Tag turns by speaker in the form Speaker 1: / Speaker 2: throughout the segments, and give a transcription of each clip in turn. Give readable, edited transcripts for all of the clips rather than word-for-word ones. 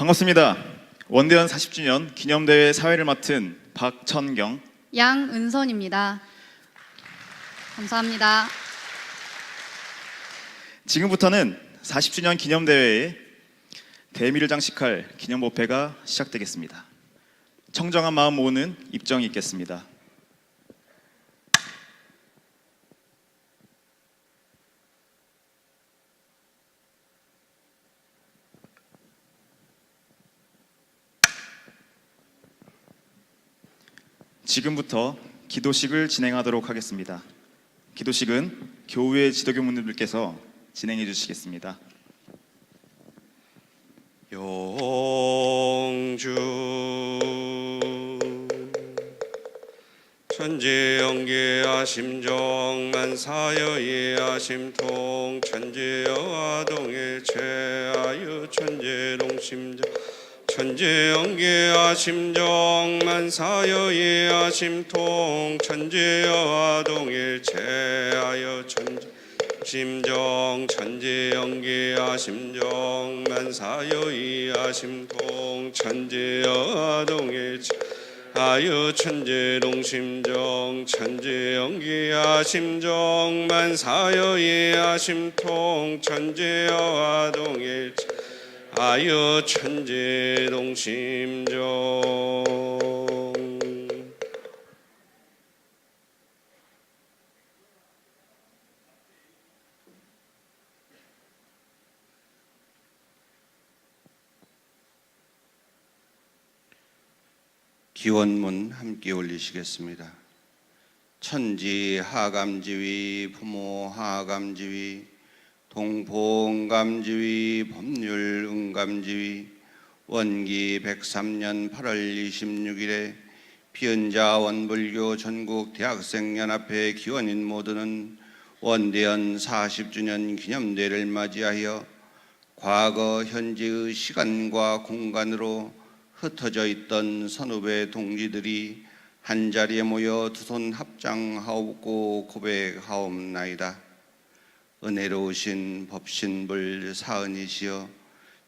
Speaker 1: 반갑습니다. 원대현 40주년 기념대회 사회를 맡은 박천경,
Speaker 2: 양은선입니다. 감사합니다.
Speaker 1: 지금부터는 40주년 기념대회에 대미를 장식할 기념법회가 시작되겠습니다. 청정한 마음 모으는 입정이 있겠습니다. 지금부터 기도식을 진행하도록 하겠습니다. 기도식은 교우의 지도교무님들께서 진행해 주시겠습니다.
Speaker 3: 영주 천지영계야 심정만 사여이야 심통 천지여와 동일체하여 천지동심정 천지영계야 심정만 사여이야 심통 천지여와 동일체하여 심정 천지영계야 심정만 사여이야 심통 천지여와 동일체하여 천지동심정 천지영계야 심정만 사여이야 심통 천지여와 동일체 아여 천지동심정.
Speaker 4: 기원문 함께 올리시겠습니다. 천지 하감지위 부모 하감지위 동포응감지위 법률응감지위 원기 103년 8월 26일에 피은자 원불교 전국 대학생연합회 기원인 모두는 원대현 40주년 기념대회를 맞이하여 과거 현재의 시간과 공간으로 흩어져 있던 선후배 동지들이 한자리에 모여 두 손 합장하옵고 고백하옵나이다. 은혜로우신 법신불 사은이시여,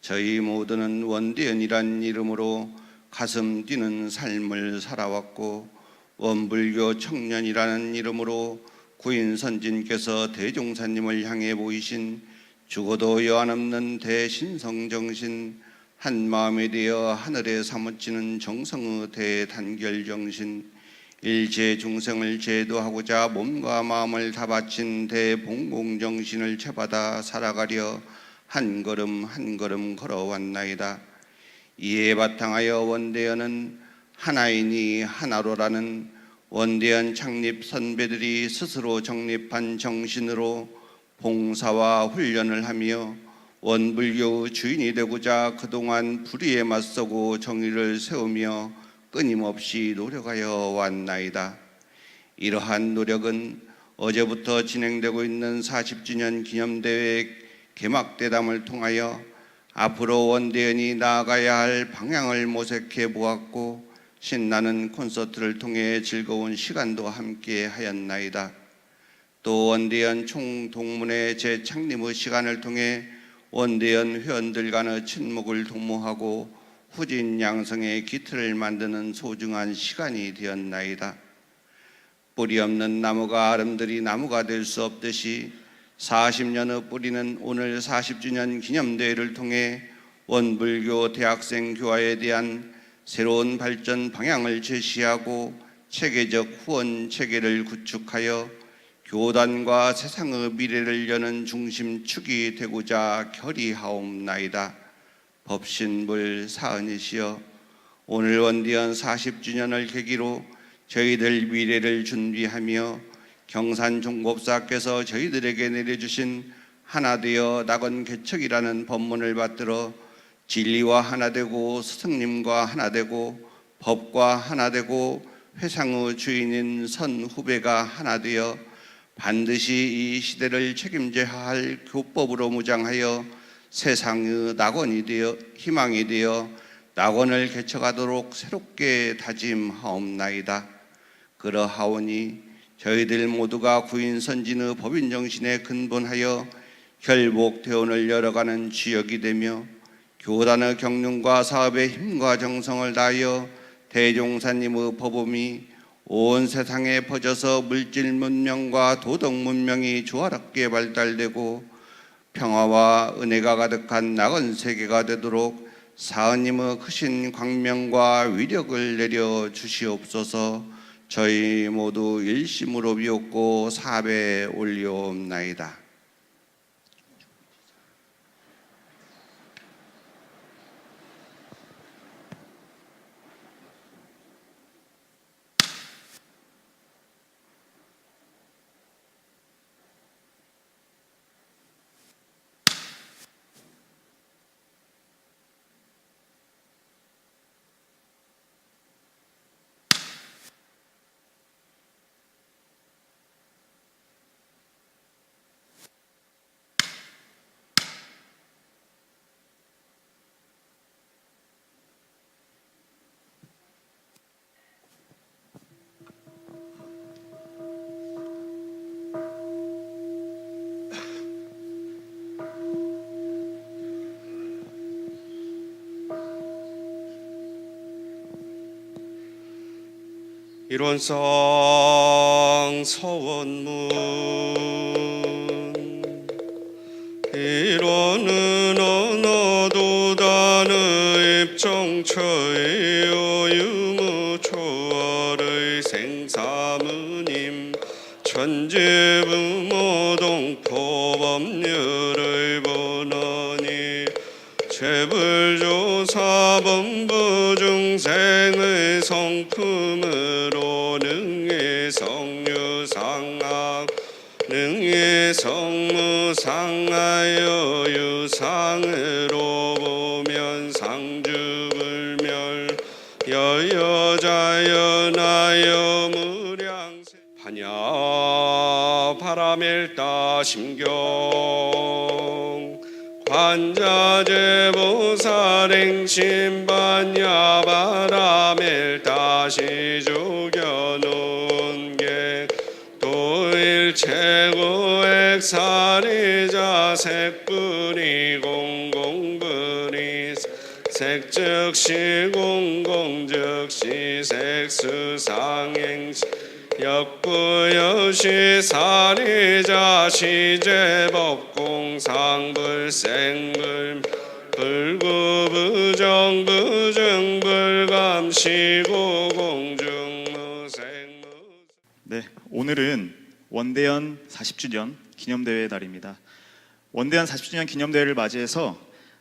Speaker 4: 저희 모두는 원대현이란 이름으로 가슴 뛰는 삶을 살아왔고 원불교 청년이라는 이름으로 구인선진께서 대종사님을 향해 보이신 죽어도 여한없는 대신성정신, 한마음이 되어 하늘에 사무치는 정성의 대단결정신, 일체중생을 제도하고자 몸과 마음을 다 바친 대봉공정신을 채받아 살아가려 한 걸음 한 걸음 걸어왔나이다. 이에 바탕하여 원대현은 하나이니 하나로라는 원대현 창립 선배들이 스스로 정립한 정신으로 봉사와 훈련을 하며 원불교의 주인이 되고자 그동안 불의에 맞서고 정의를 세우며 끊임없이 노력하여 왔나이다. 이러한 노력은 어제부터 진행되고 있는 40주년 기념대회 개막대담을 통하여 앞으로 원대현이 나아가야 할 방향을 모색해 보았고 신나는 콘서트를 통해 즐거운 시간도 함께 하였나이다. 또 원대현 총동문회 재창립의 시간을 통해 원대현 회원들 간의 친목을 도모하고 후진 양성의 기틀을 만드는 소중한 시간이 되었나이다. 뿌리 없는 나무가 아름드리 나무가 될 수 없듯이 40년의 뿌리는 오늘 40주년 기념대회를 통해 원불교 대학생 교화에 대한 새로운 발전 방향을 제시하고 체계적 후원 체계를 구축하여 교단과 세상의 미래를 여는 중심축이 되고자 결의하옵나이다. 법신불 사은이시여, 오늘 원대현 40주년을 계기로 저희들 미래를 준비하며 경산종법사께서 저희들에게 내려주신 하나되어 낙원개척이라는 법문을 받들어 진리와 하나되고 스승님과 하나되고 법과 하나되고 회상의 주인인 선후배가 하나되어 반드시 이 시대를 책임져야 할 교법으로 무장하여 세상의 낙원이 되어 희망이 되어 낙원을 개척하도록 새롭게 다짐하옵나이다. 그러하오니 저희들 모두가 구인선진의 법인정신에 근본하여 결복대원을 열어가는 주역이 되며 교단의 경륜과 사업의 힘과 정성을 다하여 대종사님의 법음이 온 세상에 퍼져서 물질 문명과 도덕 문명이 조화롭게 발달되고 평화와 은혜가 가득한 나은 세계가 되도록 사은님의 크신 광명과 위력을 내려 주시옵소서. 저희 모두 일심으로 비옵고 사배 올리옵나이다.
Speaker 3: 일원상 서원문 일원은 언어도단의 입정처에요 유무초월의 생사무님 천지부모동포법률의 본원이 재불조사본부 중생의 성품으로 능히 성유상학 능히 성무상하여 유상으로 보면 상주불멸 여여자연하여 무량세 반야 바라멜다 심경 관자제보살행심반야 바라멜다시 죽여놓은게 도일체고액 사리자 색분이 공공분이 색즉시 공공즉시 색수상행시 역부여시 사리자 시제법공상불생불 불구부정부증불감시고 공중무생무.
Speaker 1: 네, 오늘은 원대연 40주년 기념대회 날입니다. 원대연 40주년 기념대회를 맞이해서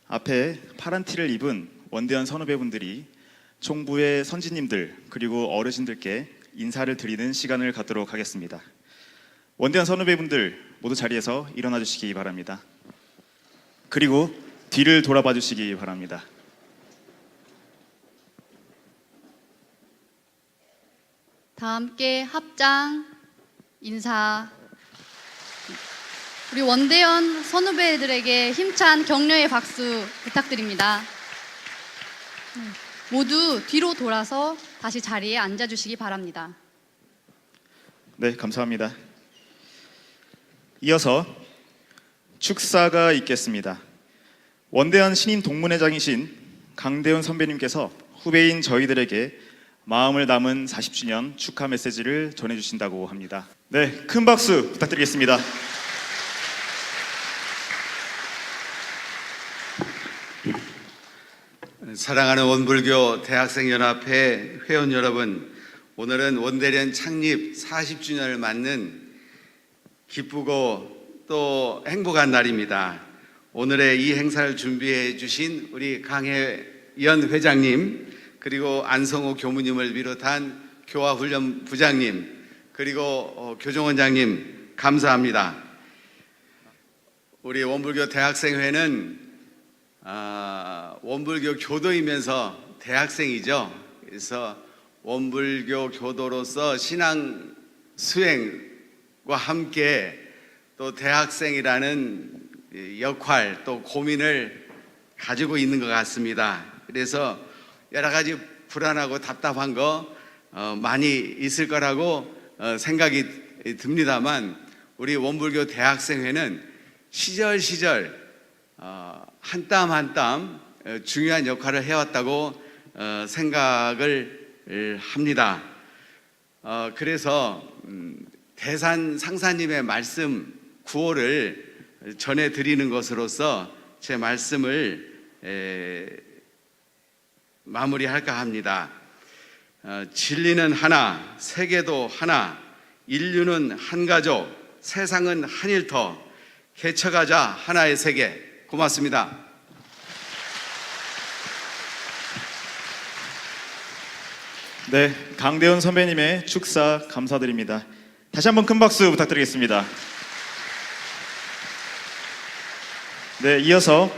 Speaker 1: 앞에 파란 티를 입은 원대연 선후배분들이 총부의 선진님들 그리고 어르신들께 인사를 드리는 시간을 갖도록 하겠습니다. 원대연 선후배분들 모두 자리에서 일어나 주시기 바랍니다. 그리고 뒤를 돌아봐 주시기 바랍니다.
Speaker 2: 다 함께 합장 인사. 우리 원대연 선후배들에게 힘찬 격려의 박수 부탁드립니다. 모두 뒤로 돌아서 다시 자리에 앉아주시기 바랍니다.
Speaker 1: 네, 감사합니다. 이어서 축사가 있겠습니다. 원대연 신임 동문회장이신 강대훈 선배님께서 후배인 저희들에게 마음을 담은 40주년 축하 메시지를 전해주신다고 합니다. 네, 큰 박수 부탁드리겠습니다.
Speaker 5: 사랑하는 원불교 대학생연합회 회원 여러분, 오늘은 원대연 창립 40주년을 맞는 기쁘고 또 행복한 날입니다. 오늘의 이 행사를 준비해 주신 우리 강혜연 회장님, 그리고 안성호 교무님을 비롯한 교화훈련 부장님, 그리고 교정원장님 감사합니다. 우리 원불교 대학생회는 원불교 교도이면서 대학생이죠. 그래서 원불교 교도로서 신앙 수행과 함께 또 대학생이라는 역할 또 고민을 가지고 있는 것 같습니다. 그래서 여러 가지 불안하고 답답한 거 많이 있을 거라고 생각이 듭니다만, 우리 원불교 대학생회는 시절시절 한 땀 한 땀 중요한 역할을 해왔다고 생각을 합니다. 그래서 대산 상사님의 말씀 구호를 전해드리는 것으로서 제 말씀을 마무리할까 합니다. 진리는 하나, 세계도 하나, 인류는 한 가족, 세상은 한 일터, 개척하자 하나의 세계. 고맙습니다.
Speaker 1: 네, 강대훈 선배님의 축사 감사드립니다. 다시 한번 큰 박수 부탁드리겠습니다. 네, 이어서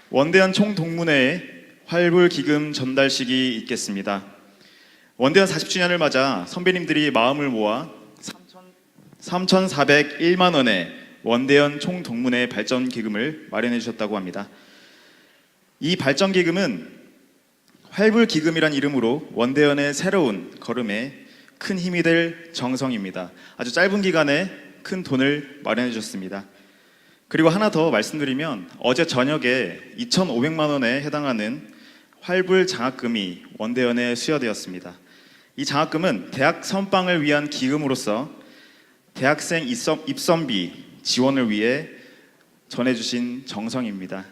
Speaker 1: 원대현 총동문회의 활불기금 전달식이 있겠습니다. 원대현 40주년을 맞아 선배님들이 마음을 모아 3,401만 원의 원대현 총동문회 발전기금을 마련해 주셨다고 합니다. 이 발전기금은 활불기금이란 이름으로 원대현의 새로운 걸음에 큰 힘이 될 정성입니다. 아주 짧은 기간에 큰 돈을 마련해 주셨습니다. 그리고 하나 더 말씀드리면 어제 저녁에 2,500만 원에 해당하는 활불 장학금이 원대현에 수여되었습니다. 이 장학금은 대학 선빵을 위한 기금으로서 대학생 입선비 지원을 위해 전해주신 정성입니다.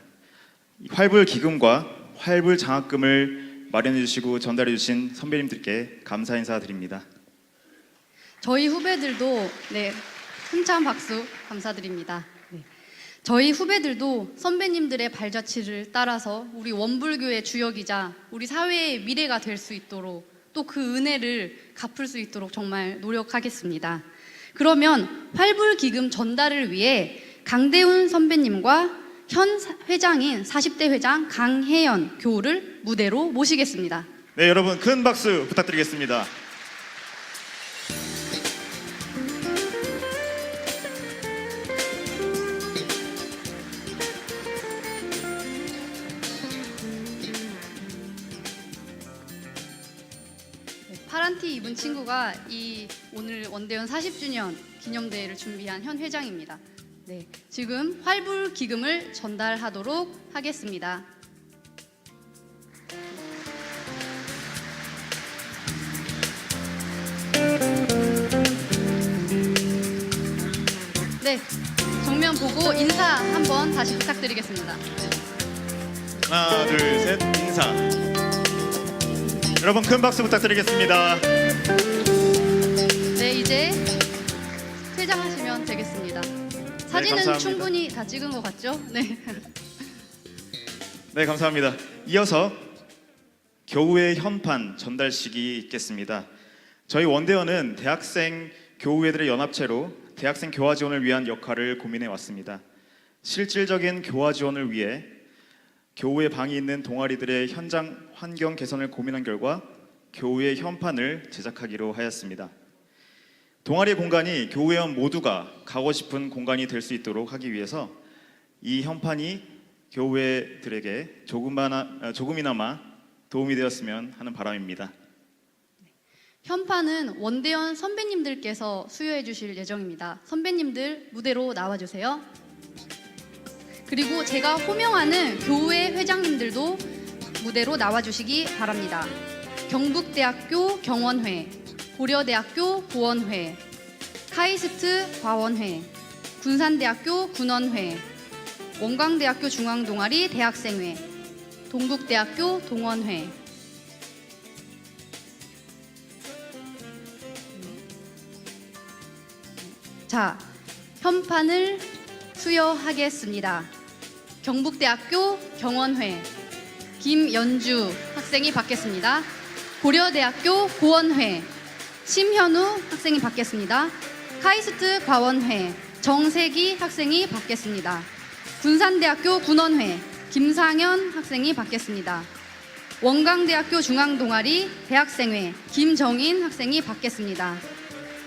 Speaker 1: 활불 기금과 활불 장학금을 마련해 주시고 전달해 주신 선배님들께 감사 인사드립니다.
Speaker 2: 저희 후배들도 힘찬 박수 감사드립니다. 저희 후배들도 선배님들의 발자취를 따라서 우리 원불교의 주역이자 우리 사회의 미래가 될 수 있도록 또 그 은혜를 갚을 수 있도록 정말 노력하겠습니다. 그러면 활불기금 전달을 위해 강대훈 선배님과 현 회장인 40대 회장 강혜연 교우를 무대로 모시겠습니다.
Speaker 1: 네, 여러분 큰 박수 부탁드리겠습니다.
Speaker 2: 파란 티 입은 친구가 오늘 원대현 40주년 기념대회를 준비한 현 회장입니다. 네, 지금 활불 기금을 전달하도록 하겠습니다. 네, 정면 보고 인사 한번 다시 부탁드리겠습니다.
Speaker 1: 하나, 둘, 셋, 인사. 여러분 큰 박수 부탁드리겠습니다.
Speaker 2: 네, 이제 퇴장하시면 되겠습니다. 사진은
Speaker 1: 감사합니다.
Speaker 2: 충분히 다 찍은 것 같죠? 네.
Speaker 1: 네, 감사합니다. 이어서 교우회 현판 전달식이 있겠습니다. 저희 원대현은 대학생 교우회들의 연합체로 대학생 교화 지원을 위한 역할을 고민해 왔습니다. 실질적인 교화 지원을 위해 교우회 방이 있는 동아리들의 현장 환경 개선을 고민한 결과 교우회 현판을 제작하기로 하였습니다. 동아리 공간이 교우회원 모두가 가고 싶은 공간이 될 수 있도록 하기 위해서 이 현판이 교우회들에게 조금이나마 도움이 되었으면 하는 바람입니다.
Speaker 2: 현판은 원대현 선배님들께서 수여해 주실 예정입니다. 선배님들 무대로 나와주세요. 그리고 제가 호명하는 교우회 회장님들도 무대로 나와주시기 바랍니다. 경북대학교 경원회, 고려대학교 고원회, 카이스트 과원회, 군산대학교 군원회, 원광대학교 중앙동아리 대학생회, 동국대학교 동원회. 자, 현판을 수여하겠습니다. 경북대학교 경원회 김연주 학생이 받겠습니다. 고려대학교 고원회 심현우 학생이 받겠습니다. 카이스트 과원회 정세기 학생이 받겠습니다. 군산대학교 군원회 김상현 학생이 받겠습니다. 원광대학교 중앙동아리 대학생회 김정인 학생이 받겠습니다.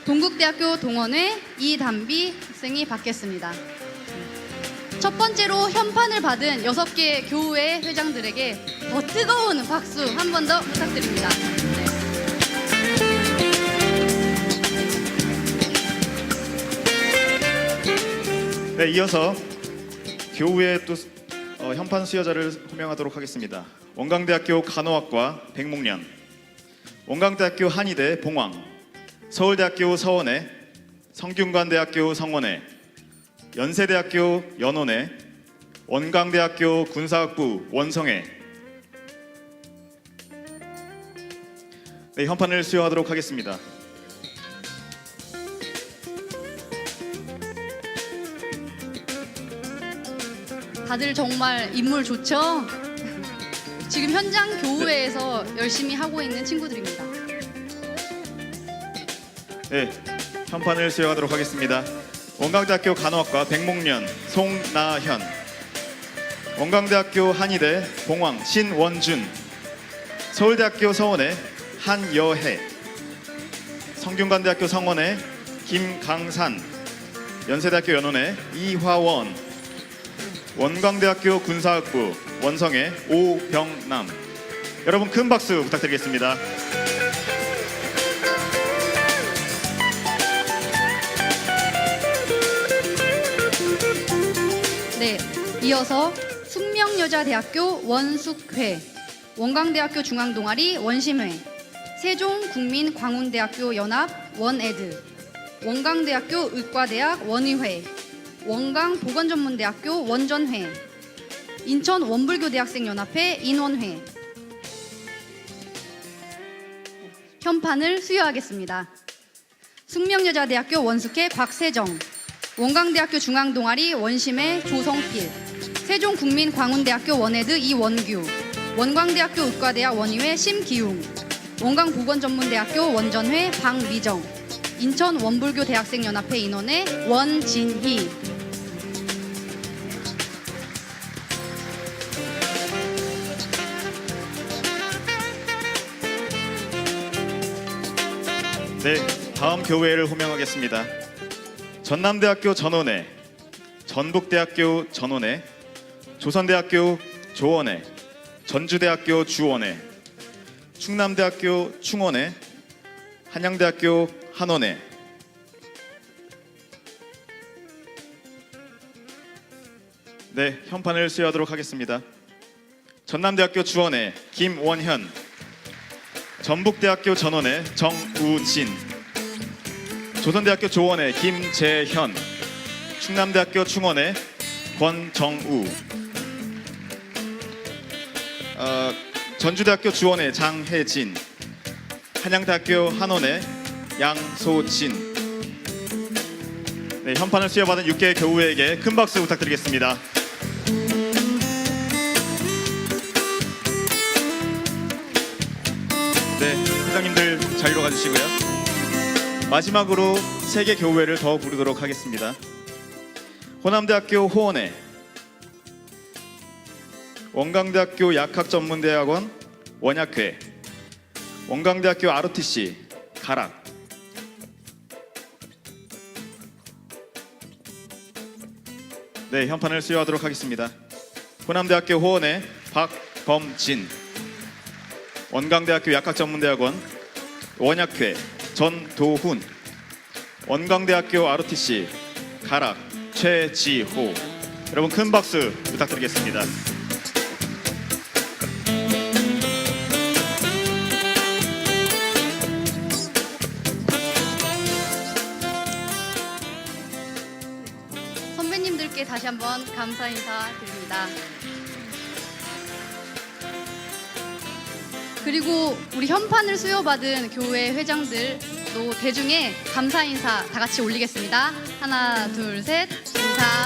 Speaker 2: 동국대학교 동원회 이담비 학생이 받겠습니다. 첫 번째로 현판을 받은 6개 교우회 회장들에게 더 뜨거운 박수 한 번 더 부탁드립니다.
Speaker 1: 네, 이어서 교우회 또 현판 수여자를 호명하도록 하겠습니다. 원광대학교 간호학과 백목련, 원광대학교 한의대 봉황, 서울대학교 서원회, 성균관대학교 성원회, 연세대학교 연원회, 원광대학교 군사학부 원성회. 네, 현판을 수여하도록 하겠습니다.
Speaker 2: 다들 정말 인물 좋죠? 지금 현장 교우회에서 열심히 하고 있는 친구들입니다.
Speaker 1: 네, 현판을 수여하도록 하겠습니다. 원광대학교 간호학과 백목련 송나현, 원광대학교 한의대 봉황 신원준, 서울대학교 서원회 한여해, 성균관대학교 성원회 김강산, 연세대학교 연원회 이화원, 원광대학교 군사학부 원성회 오병남. 여러분 큰 박수 부탁드리겠습니다.
Speaker 2: 네, 이어서 숙명여자대학교 원숙회, 원광대학교 중앙동아리 원심회, 세종국민광운대학교 연합 원에드, 원광대학교 의과대학 원의회, 원광보건전문대학교 원전회, 인천 원불교대학생연합회 인원회. 현판을 수여하겠습니다. 숙명여자대학교 원숙회 곽세정, 원광대학교 중앙동아리 원심회 조성필, 세종국민광운대학교 원에드 이원규, 원광대학교 의과대학 원의회 심기웅, 원광보건전문대학교 원전회 박미정, 인천 원불교대학생연합회 인원회 원진희.
Speaker 1: 네, 다음 교회를 호명하겠습니다. 전남대학교 전원회, 전북대학교 전원회, 조선대학교 조원회, 전주대학교 주원회, 충남대학교 충원회, 한양대학교 한원회. 네, 현판을 수여하도록 하겠습니다. 전남대학교 주원회 김원현, 전북대학교 전원회 정우진, 조선대학교 조원회 김재현, 충남대학교 충원회 권정우, 전주대학교 주원회 장혜진, 한양대학교 한원회 양소진. 네, 현판을 수여받은 6개 교우에게 큰 박수 부탁드리겠습니다. 네, 회장님들 자리로 가주시고요. 마지막으로 3개 교우회를 더 부르도록 하겠습니다. 호남대학교 호원회, 원광대학교 약학전문대학원 원약회, 원광대학교 ROTC 가락, 네, 현판을 수여하도록 하겠습니다. 호남대학교 호원회 박범진, 원광대학교 약학전문대학원 원약회 전도훈, 원광대학교 ROTC 가락 최지호. 여러분 큰 박수 부탁드리겠습니다.
Speaker 2: 선배님들께 다시 한번 감사 인사 드립니다. 그리고 우리 현판을 수여받은 교회 회장들도 대중에 감사 인사 다 같이 올리겠습니다. 하나, 둘, 셋, 인사.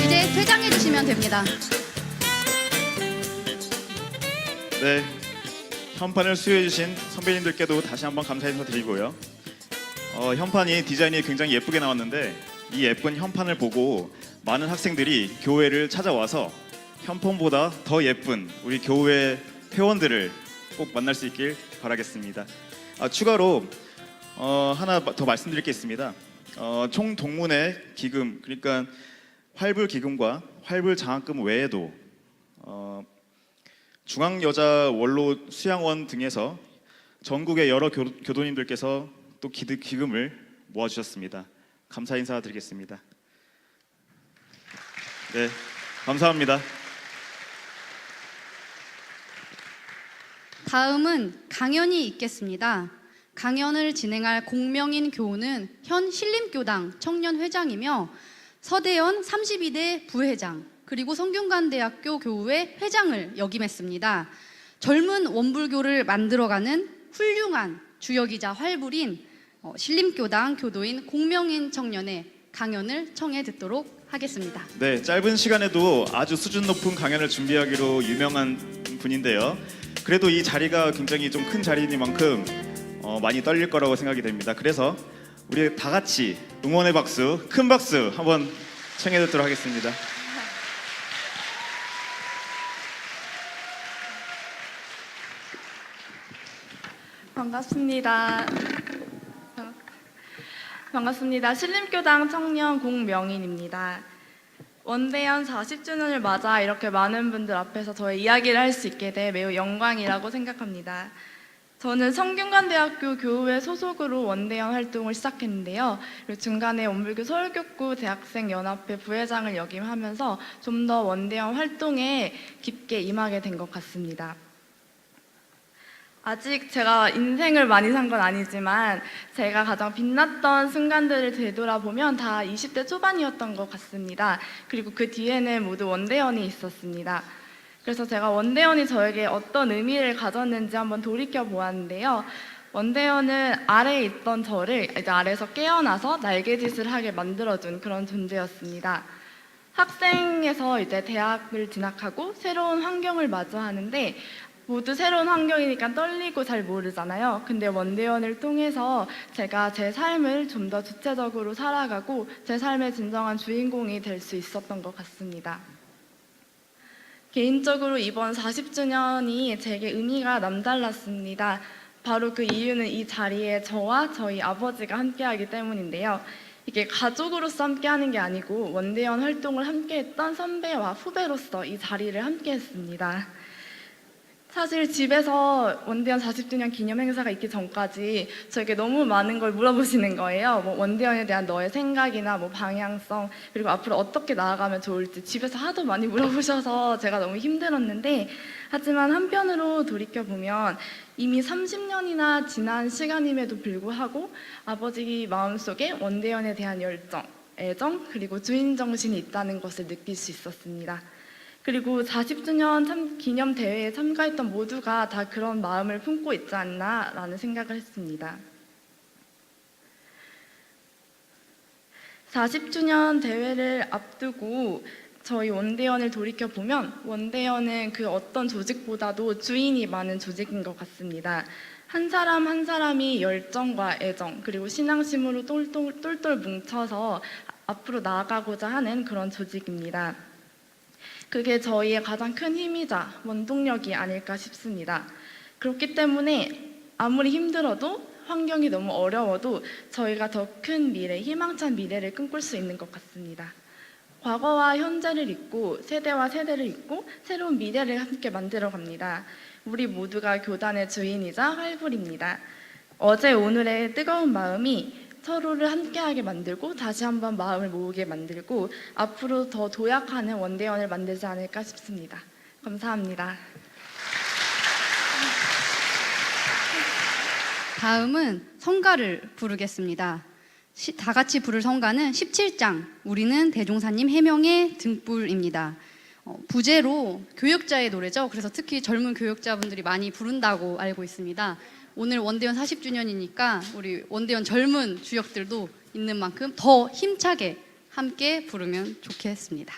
Speaker 2: 이제 퇴장해 주시면 됩니다.
Speaker 1: 네, 현판을 수여해주신 선배님들께도 다시 한번 감사 인사 드리고요. 현판이 디자인이 굉장히 예쁘게 나왔는데 이 예쁜 현판을 보고 많은 학생들이 교회를 찾아와서 현판보다 더 예쁜 우리 교회 회원들을 꼭 만날 수 있길 바라겠습니다. 추가로 하나 더 말씀드릴 게 있습니다. 총 동문회 기금, 그러니까 활불 기금과 활불 장학금 외에도 중앙여자 원로 수양원 등에서 전국의 여러 교도님들께서 또 기금을 모아주셨습니다. 감사 인사드리겠습니다. 네, 감사합니다.
Speaker 2: 다음은 강연이 있겠습니다. 강연을 진행할 공명인 교우는 현 신림교당 청년회장이며 서대연 32대 부회장 그리고 성균관대학교 교우회 회장을 역임했습니다. 젊은 원불교를 만들어가는 훌륭한 주역이자 활불인 신림교당 교도인 공명인 청년의 강연을 청해 듣도록 하겠습니다.
Speaker 1: 네, 짧은 시간에도 아주 수준 높은 강연을 준비하기로 유명한 분인데요. 그래도 이 자리가 굉장히 좀 큰 자리이니만큼 많이 떨릴 거라고 생각이 됩니다. 그래서 우리 다 같이 응원의 박수, 큰 박수 한번 청해 듣도록 하겠습니다.
Speaker 6: 반갑습니다. 반갑습니다. 신림교당 청년 공명인입니다. 원대연 40주년을 맞아 이렇게 많은 분들 앞에서 저의 이야기를 할 수 있게 돼 매우 영광이라고 생각합니다. 저는 성균관대학교 교우회 소속으로 원대연 활동을 시작했는데요. 그리고 중간에 원불교 서울교구 대학생연합회 부회장을 역임하면서 좀 더 원대연 활동에 깊게 임하게 된 것 같습니다. 아직 제가 인생을 많이 산 건 아니지만 제가 가장 빛났던 순간들을 되돌아보면 다 20대 초반이었던 것 같습니다. 그리고 그 뒤에는 모두 원대연이 있었습니다. 그래서 제가 원대연이 저에게 어떤 의미를 가졌는지 한번 돌이켜 보았는데요. 원대연은 아래에 있던 저를 이제 아래에서 깨어나서 날개짓을 하게 만들어준 그런 존재였습니다. 학생에서 이제 대학을 진학하고 새로운 환경을 마주하는데 모두 새로운 환경이니까 떨리고 잘 모르잖아요. 근데 원대연을 통해서 제가 제 삶을 좀 더 주체적으로 살아가고 제 삶의 진정한 주인공이 될 수 있었던 것 같습니다. 개인적으로 이번 40주년이 제게 의미가 남달랐습니다. 바로 그 이유는 이 자리에 저와 저희 아버지가 함께하기 때문인데요. 이게 가족으로서 함께하는 게 아니고 원대연 활동을 함께했던 선배와 후배로서 이 자리를 함께했습니다. 사실 집에서 원대연 40주년 기념 행사가 있기 전까지 저에게 너무 많은 걸 물어보시는 거예요. 뭐 원대연에 대한 너의 생각이나 뭐 방향성 그리고 앞으로 어떻게 나아가면 좋을지 집에서 하도 많이 물어보셔서 제가 너무 힘들었는데 하지만 한편으로 돌이켜보면 이미 30년이나 지난 시간임에도 불구하고 아버지 마음속에 원대연에 대한 열정, 애정 그리고 주인정신이 있다는 것을 느낄 수 있었습니다. 그리고 40주년 기념 대회에 참가했던 모두가 다 그런 마음을 품고 있지 않나라는 생각을 했습니다. 40주년 대회를 앞두고 저희 원대연을 돌이켜보면 원대연은 그 어떤 조직보다도 주인이 많은 조직인 것 같습니다. 한 사람 한 사람이 열정과 애정 그리고 신앙심으로 똘똘 뭉쳐서 앞으로 나아가고자 하는 그런 조직입니다. 그게 저희의 가장 큰 힘이자 원동력이 아닐까 싶습니다. 그렇기 때문에 아무리 힘들어도 환경이 너무 어려워도 저희가 더 큰 미래, 희망찬 미래를 꿈꿀 수 있는 것 같습니다. 과거와 현재를 잇고 세대와 세대를 잇고 새로운 미래를 함께 만들어 갑니다. 우리 모두가 교단의 주인이자 활불입니다. 어제 오늘의 뜨거운 마음이 서로를 함께하게 만들고 다시 한번 마음을 모으게 만들고 앞으로 더 도약하는 원대연을 만들지 않을까 싶습니다. 감사합니다.
Speaker 2: 다음은 성가를 부르겠습니다. 다 같이 부를 성가는 17장 우리는 대종사님 해명의 등불입니다. 부제로 교역자의 노래죠. 그래서 특히 젊은 교역자분들이 많이 부른다고 알고 있습니다. 오늘 원대연 40주년이니까 우리 원대연 젊은 주역들도 있는 만큼 더 힘차게 함께 부르면 좋겠습니다.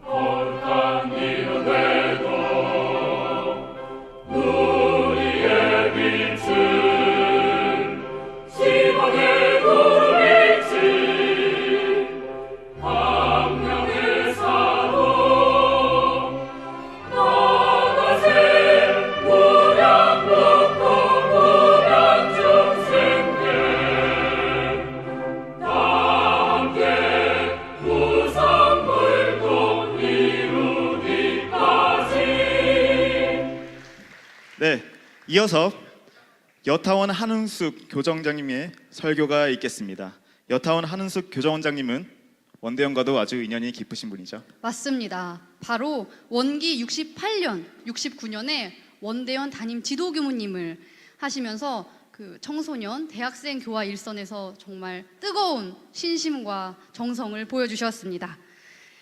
Speaker 7: 거룩한 이름에도
Speaker 1: 네, 이어서 여타원 한은숙 교정원장님의 설교가 있겠습니다. 여타원 한은숙 교정원장님은 원대원과도 아주 인연이 깊으신 분이죠.
Speaker 2: 맞습니다. 바로 원기 68년, 69년에 원대원 담임 지도교무님을 하시면서 그 청소년, 대학생 교화 일선에서 정말 뜨거운 신심과 정성을 보여주셨습니다.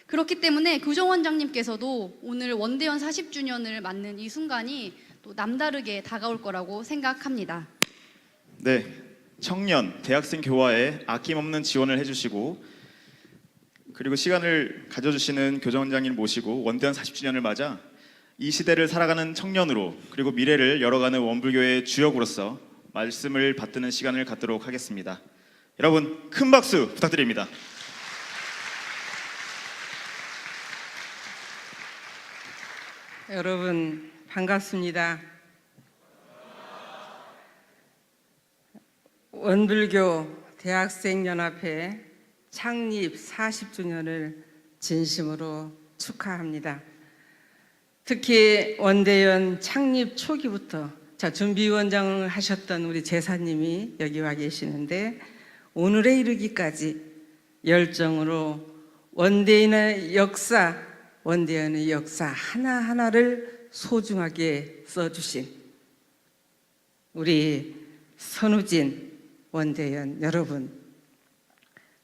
Speaker 2: 그렇기 때문에 교정원장님께서도 오늘 원대원 40주년을 맞는 이 순간이 또 남다르게 다가올 거라고 생각합니다.
Speaker 1: 네, 청년, 대학생 교화에 아낌없는 지원을 해주시고 그리고 시간을 가져주시는 교정원장님을 모시고 원대원 40주년을 맞아 이 시대를 살아가는 청년으로 그리고 미래를 열어가는 원불교의 주역으로서 말씀을 받드는 시간을 갖도록 하겠습니다. 여러분 큰 박수 부탁드립니다.
Speaker 7: 여러분 반갑습니다. 원불교 대학생연합회 창립 40주년을 진심으로 축하합니다. 특히 원대연 창립 초기부터 준비위원장을 하셨던 우리 제사님이 여기 와 계시는데 오늘에 이르기까지 열정으로 원대연의 역사 하나하나를 소중하게 써주신 우리 선우진 원대연 여러분,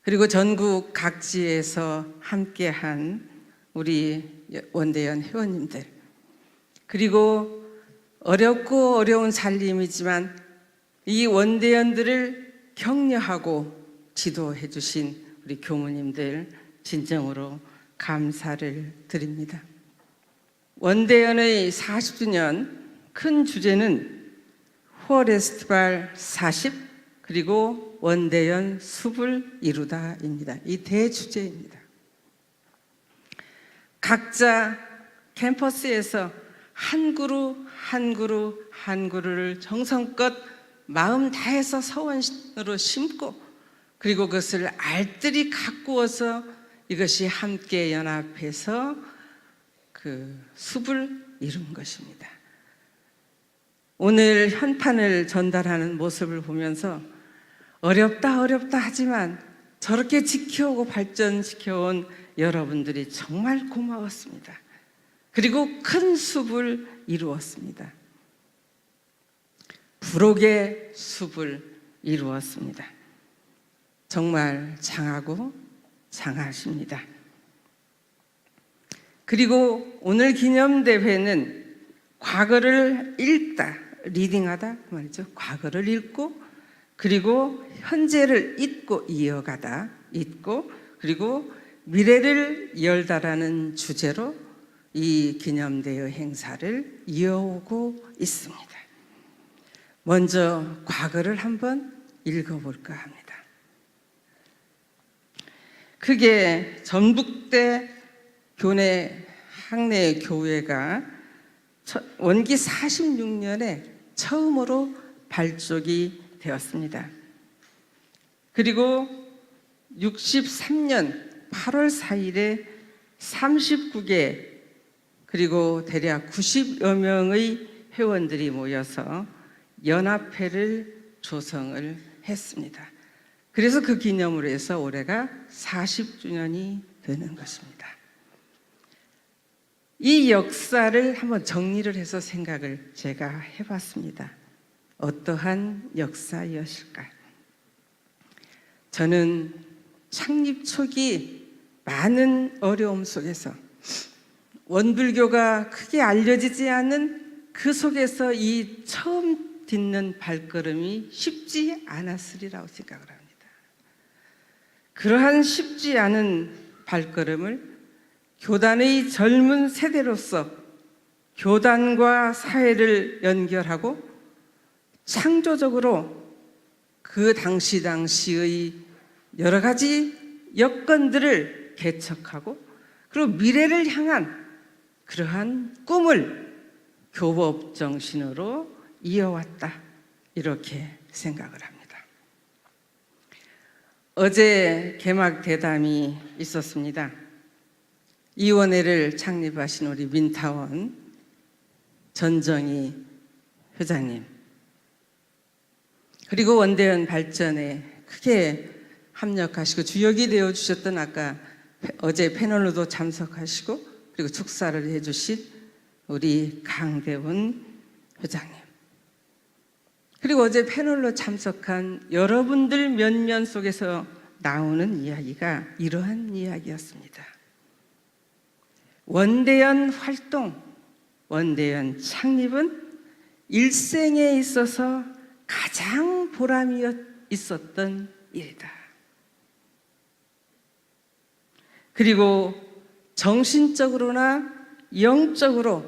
Speaker 7: 그리고 전국 각지에서 함께한 우리 원대연 회원님들, 그리고 어렵고 어려운 살림이지만 이 원대연들을 격려하고 지도해 주신 우리 교무님들 진정으로 감사를 드립니다. 원대연의 40주년 큰 주제는 후어레스티벌 40 그리고 원대연 숲을 이루다입니다. 이 대주제입니다. 각자 캠퍼스에서 한 그루를 정성껏 마음 다해서 서원으로 심고 그리고 그것을 알뜰히 가꾸어서 이것이 함께 연합해서 그 숲을 이룬 것입니다. 오늘 현판을 전달하는 모습을 보면서 어렵다 하지만 저렇게 지켜오고 발전시켜온 여러분들이 정말 고마웠습니다. 그리고 큰 숲을 이루었습니다. 부록의 숲을 이루었습니다. 정말 장하고 장하십니다. 그리고 오늘 기념대회는 과거를 읽다, 리딩하다 말이죠. 과거를 읽고 그리고 현재를 잊고 이어가다, 잊고 그리고 미래를 열다라는 주제로 이 기념대회 행사를 이어오고 있습니다. 먼저 과거를 한번 읽어볼까 합니다. 그게 전북대 교내 학내 교회가 원기 46년에 처음으로 발족이 되었습니다. 그리고 63년 8월 4일에 39개 그리고 대략 90여 명의 회원들이 모여서 연합회를 조성을 했습니다. 그래서 그 기념으로 해서 올해가 40주년이 되는 것입니다. 이 역사를 한번 정리를 해서 생각을 제가 해봤습니다. 어떠한 역사였을까? 저는 창립 초기 많은 어려움 속에서 원불교가 크게 알려지지 않은 그 속에서 이 처음 딛는 발걸음이 쉽지 않았으리라고 생각을 합니다. 그러한 쉽지 않은 발걸음을 교단의 젊은 세대로서 교단과 사회를 연결하고 창조적으로 그 당시의 여러 가지 여건들을 개척하고 그리고 미래를 향한 그러한 꿈을 교법 정신으로 이어왔다, 이렇게 생각을 합니다. 어제 개막 대담이 있었습니다. 이 원회를 창립하신 우리 민타원 전정희 회장님, 그리고 원대현 발전에 크게 합력하시고 주역이 되어 주셨던 아까 어제 패널로도 참석하시고 그리고 축사를 해주신 우리 강대훈 회장님, 그리고 어제 패널로 참석한 여러분들 면면 속에서 나오는 이야기가 이러한 이야기였습니다. 원대현 활동, 원대현 창립은 일생에 있어서 가장 보람이 있었던 일이다. 그리고 정신적으로나 영적으로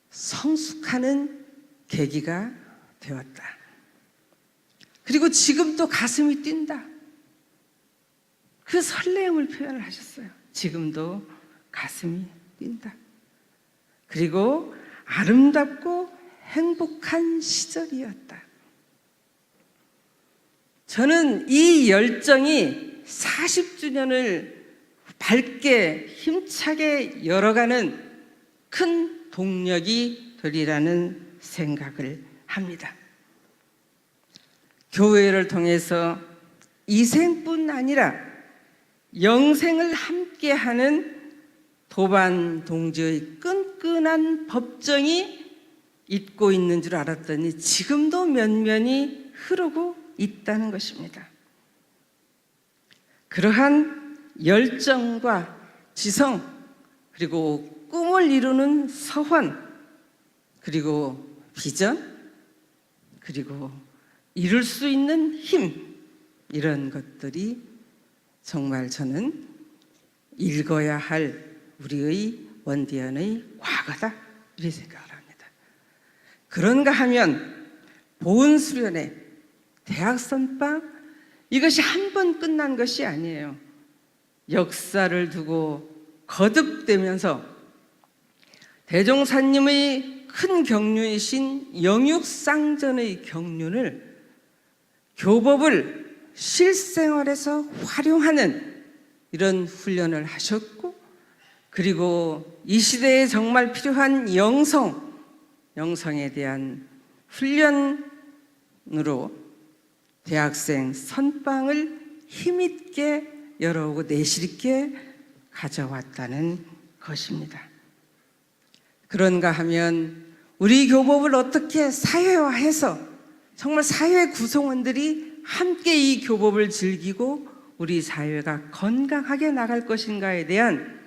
Speaker 7: 성숙하는 계기가 되었다. 그리고 지금도 가슴이 뛴다. 그 설레임을 표현을 하셨어요. 지금도 가슴이 뛴다. 그리고 아름답고 행복한 시절이었다. 저는 이 열정이 40주년을 밝게 힘차게 열어가는 큰 동력이 되리라는 생각을 합니다. 교회를 통해서 이생뿐 아니라 영생을 함께하는 도반 동지의 끈끈한 법정이 잇고 있는 줄 알았더니 지금도 면면이 흐르고 있다는 것입니다. 그러한 열정과 지성, 그리고 꿈을 이루는 서원, 그리고 비전, 그리고 이룰 수 있는 힘, 이런 것들이 정말 저는 읽어야 할 우리의 원대현의 과거다, 이렇게 생각을 합니다. 그런가 하면 보은수련회, 대학선방, 이것이 한 번 끝난 것이 아니에요. 역사를 두고 거듭되면서 대종사님의 큰 경륜이신 영육상전의 경륜을 교법을 실생활에서 활용하는 이런 훈련을 하셨고, 그리고 이 시대에 정말 필요한 영성에 대한 훈련으로 대학생 선방을 힘있게 열어오고 내실있게 가져왔다는 것입니다. 그런가 하면 우리 교법을 어떻게 사회화해서 정말 사회 구성원들이 함께 이 교법을 즐기고 우리 사회가 건강하게 나갈 것인가에 대한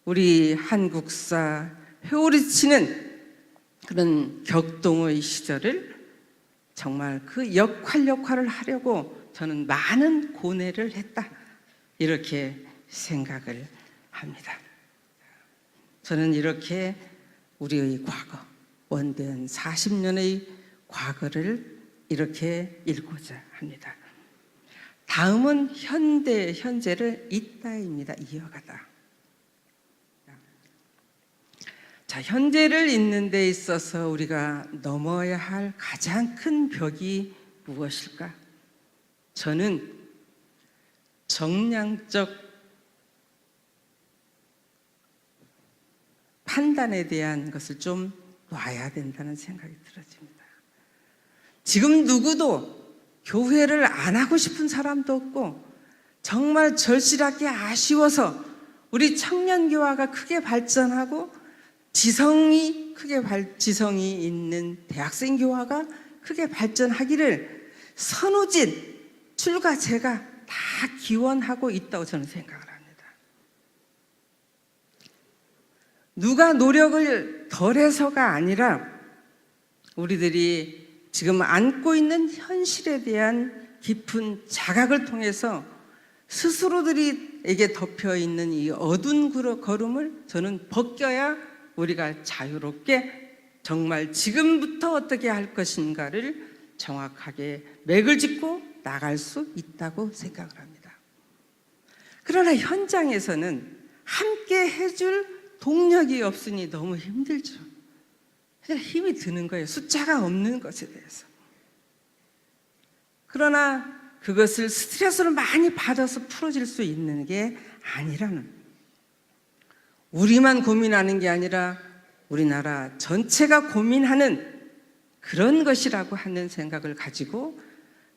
Speaker 7: 우리 한국사 회오리 치는 그런 격동의 시절을 정말 그 역할을 하려고 저는 많은 고뇌를 했다, 이렇게 생각을 합니다. 저는 이렇게 우리의 과거, 원대현 40년의 과거를 이렇게 읽고자 합니다. 다음은 현재를 이따입니다. 이어가다. 자, 현재를 읽는 데 있어서 우리가 넘어야 할 가장 큰 벽이 무엇일까? 저는 정량적 판단에 대한 것을 좀 놔야 된다는 생각이 들어집니다. 지금 누구도 교회를 안 하고 싶은 사람도 없고, 정말 절실하게 아쉬워서 우리 청년교화가 크게 발전하고 지성이 있는 대학생교화가 크게 발전하기를 선우진 출가 제가 다 기원하고 있다고 저는 생각을 합니다. 누가 노력을 덜해서가 아니라 우리들이 지금 안고 있는 현실에 대한 깊은 자각을 통해서 스스로들에게 덮여 있는 이 어두운 걸음을 저는 벗겨야 우리가 자유롭게 정말 지금부터 어떻게 할 것인가를 정확하게 맥을 짚고 나갈 수 있다고 생각을 합니다. 그러나 현장에서는 함께 해줄 동력이 없으니 너무 힘들죠. 그냥 힘이 드는 거예요. 숫자가 없는 것에 대해서. 그러나 그것을 스트레스를 많이 받아서 풀어질 수 있는 게 아니라는, 우리만 고민하는 게 아니라 우리나라 전체가 고민하는 그런 것이라고 하는 생각을 가지고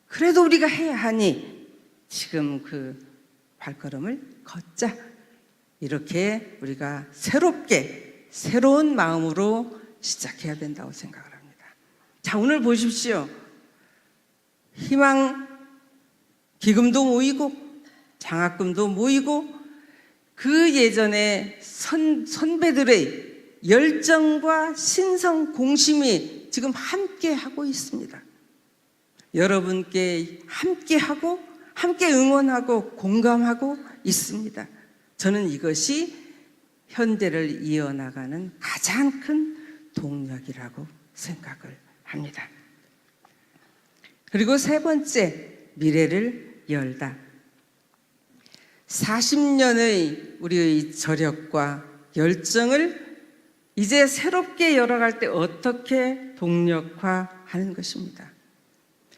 Speaker 7: 그래도 우리가 해야 하니 지금 그 발걸음을 걷자. 이렇게 우리가 새롭게 새로운 마음으로 시작해야 된다고 생각을 합니다. 자, 오늘 보십시오. 희망 기금도 모이고 장학금도 모이고 그 예전에 선배들의 열정과 신성 공심이 지금 함께 하고 있습니다. 여러분께 함께 하고 함께 응원하고 공감하고 있습니다. 저는 이것이 현대를 이어나가는 가장 큰 동력이라고 생각을 합니다. 그리고 세 번째, 미래를 열다. 40년의 우리의 저력과 열정을 이제 새롭게 열어갈 때 어떻게 동력화하는 것입니다.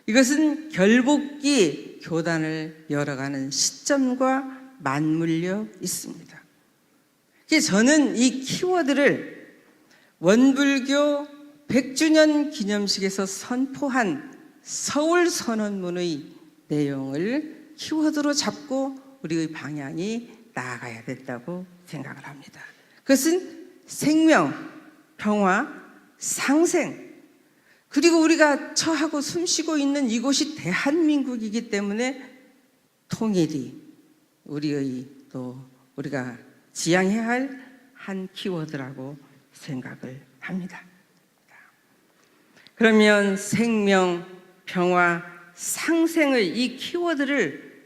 Speaker 7: 이것은 결복기 교단을 열어가는 시점과 맞물려 있습니다. 그래서 저는 이 키워드를 원불교 100주년 기념식에서 선포한 서울선언문의 내용을 키워드로 잡고 우리의 방향이 나아가야 된다고 생각을 합니다. 그것은 생명, 평화, 상생, 그리고 우리가 처하고 숨쉬고 있는 이곳이 대한민국이기 때문에 통일이 우리의 또 우리가 지향해야 할 한 키워드라고 생각을 합니다. 그러면 생명, 평화, 상생의 이 키워드를